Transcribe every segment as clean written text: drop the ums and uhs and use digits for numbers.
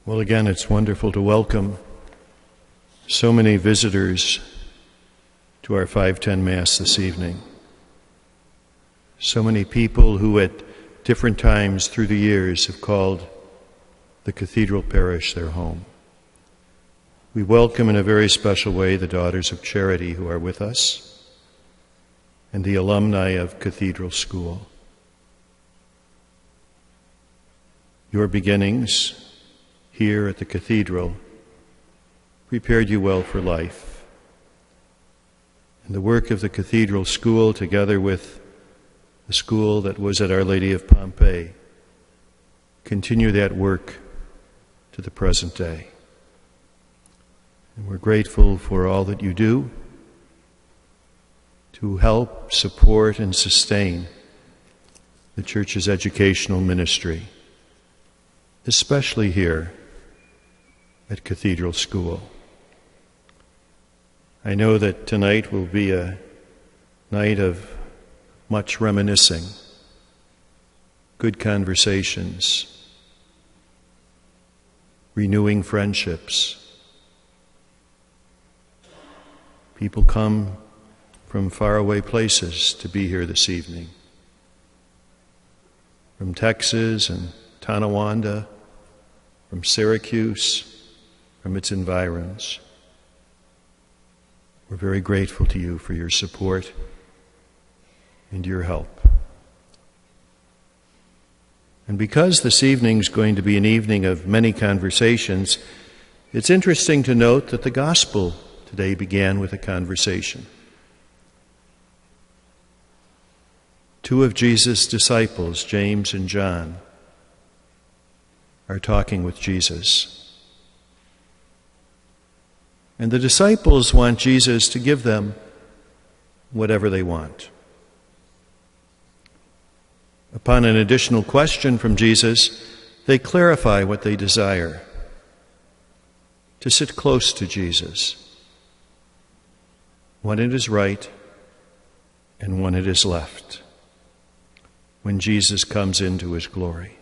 Well, again, it's wonderful to welcome so many visitors to our 5:10 Mass this evening. So many people who at different times through the years have called the Cathedral Parish their home. We welcome in a very special way the Daughters of Charity who are with us and the alumni of Cathedral School. Your beginnings here at the Cathedral prepared you well for life. And the work of the Cathedral School, together with the school that was at Our Lady of Pompeii, continue that work to the present day. And we're grateful for all that you do to help, support, and sustain the Church's educational ministry, especially here at Cathedral School. I know that tonight will be a night of much reminiscing, good conversations, renewing friendships. People come from faraway places to be here this evening, from Texas and Tonawanda, from Syracuse, from its environs. We're very grateful to you for your support and your help. And because this evening's going to be an evening of many conversations, it's interesting to note that the Gospel today began with a conversation. Two of Jesus' disciples, James and John, are talking with Jesus. And the disciples want Jesus to give them whatever they want. Upon an additional question from Jesus, they clarify what they desire: to sit close to Jesus when it is right and when it is left, when Jesus comes into his glory.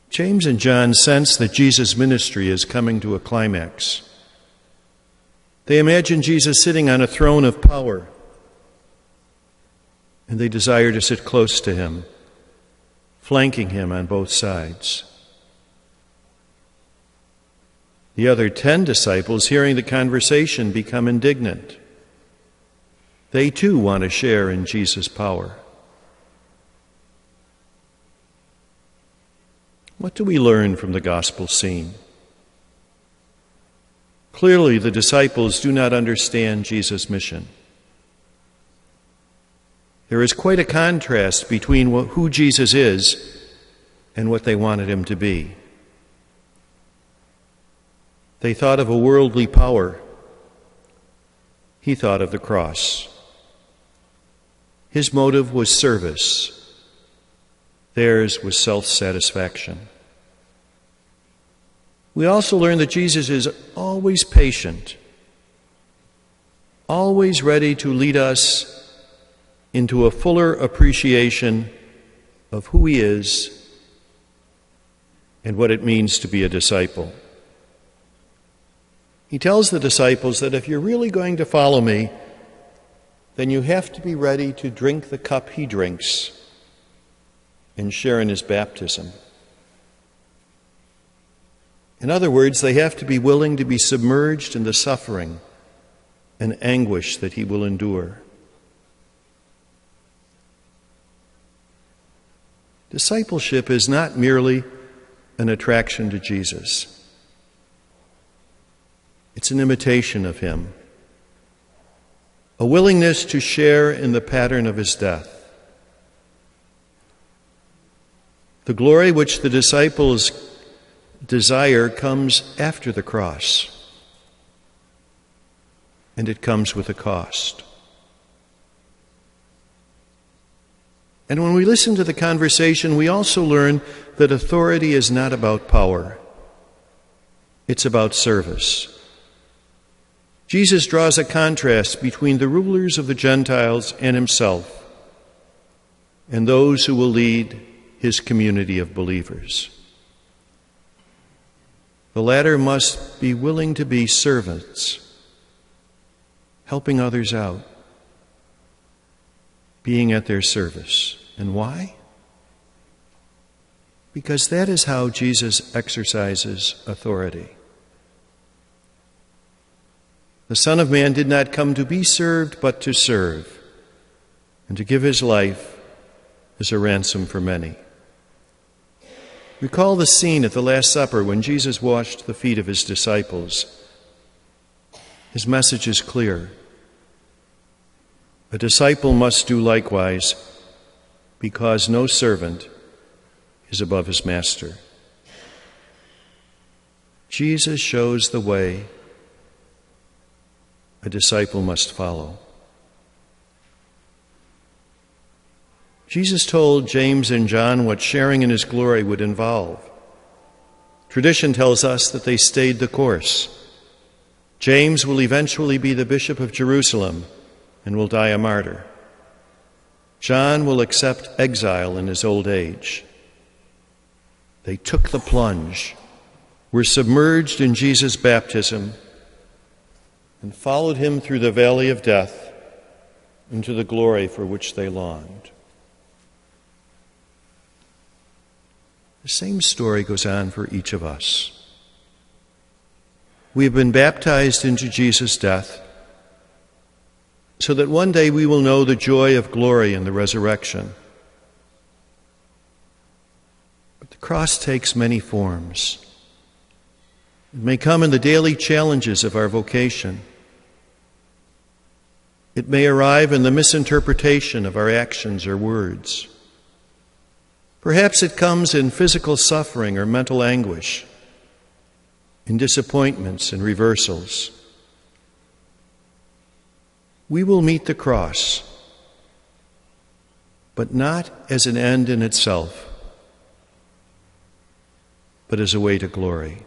James and John sense that Jesus' ministry is coming to a climax. They imagine Jesus sitting on a throne of power, and they desire to sit close to him, flanking him on both sides. The other 10 disciples, hearing the conversation, become indignant. They too want to share in Jesus' power. What do we learn from the gospel scene? Clearly, the disciples do not understand Jesus' mission. There is quite a contrast between who Jesus is and what they wanted him to be. They thought of a worldly power. He thought of the cross. His motive was service. Theirs was self-satisfaction. We also learn that Jesus is always patient, always ready to lead us into a fuller appreciation of who he is and what it means to be a disciple. He tells the disciples that if you're really going to follow me, then you have to be ready to drink the cup he drinks and share in his baptism. In other words, they have to be willing to be submerged in the suffering and anguish that he will endure. Discipleship is not merely an attraction to Jesus. It's an imitation of him, a willingness to share in the pattern of his death. The glory which the disciples desire comes after the cross, and it comes with a cost. And when we listen to the conversation, we also learn that authority is not about power. It's about service. Jesus draws a contrast between the rulers of the Gentiles and himself, and those who will lead his community of believers. The latter must be willing to be servants, helping others out, being at their service. And why? Because that is how Jesus exercises authority. The Son of Man did not come to be served, but to serve, and to give his life as a ransom for many. Recall the scene at the Last Supper when Jesus washed the feet of his disciples. His message is clear. A disciple must do likewise, because no servant is above his master. Jesus shows the way a disciple must follow. Jesus told James and John what sharing in his glory would involve. Tradition tells us that they stayed the course. James will eventually be the Bishop of Jerusalem and will die a martyr. John will accept exile in his old age. They took the plunge, were submerged in Jesus' baptism, and followed him through the valley of death into the glory for which they longed. The same story goes on for each of us. We have been baptized into Jesus' death so that one day we will know the joy of glory in the resurrection. But the cross takes many forms. It may come in the daily challenges of our vocation. It may arrive in the misinterpretation of our actions or words. Perhaps it comes in physical suffering or mental anguish, in disappointments and reversals. We will meet the cross, but not as an end in itself, but as a way to glory.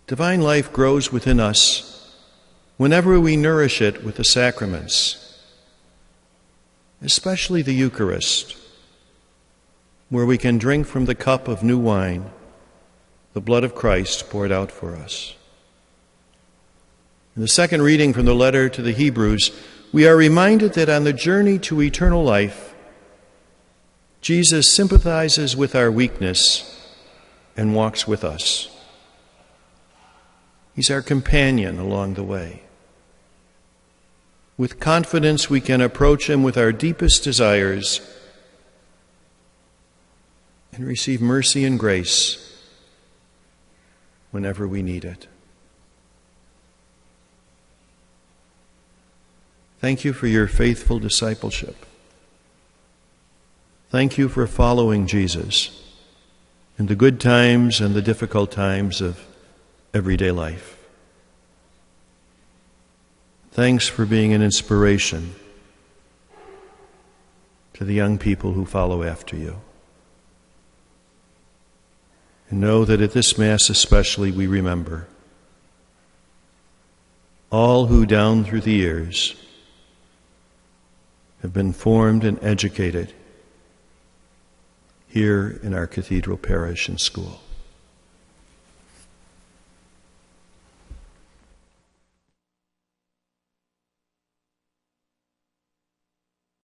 Divine life grows within us whenever we nourish it with the sacraments, especially the Eucharist, where we can drink from the cup of new wine, the blood of Christ poured out for us. In the second reading from the letter to the Hebrews, we are reminded that on the journey to eternal life, Jesus sympathizes with our weakness and walks with us. He's our companion along the way. With confidence, we can approach him with our deepest desires and receive mercy and grace whenever we need it. Thank you for your faithful discipleship. Thank you for following Jesus in the good times and the difficult times of everyday life. Thanks for being an inspiration to the young people who follow after you. And know that at this Mass especially we remember all who down through the years have been formed and educated here in our cathedral parish and school.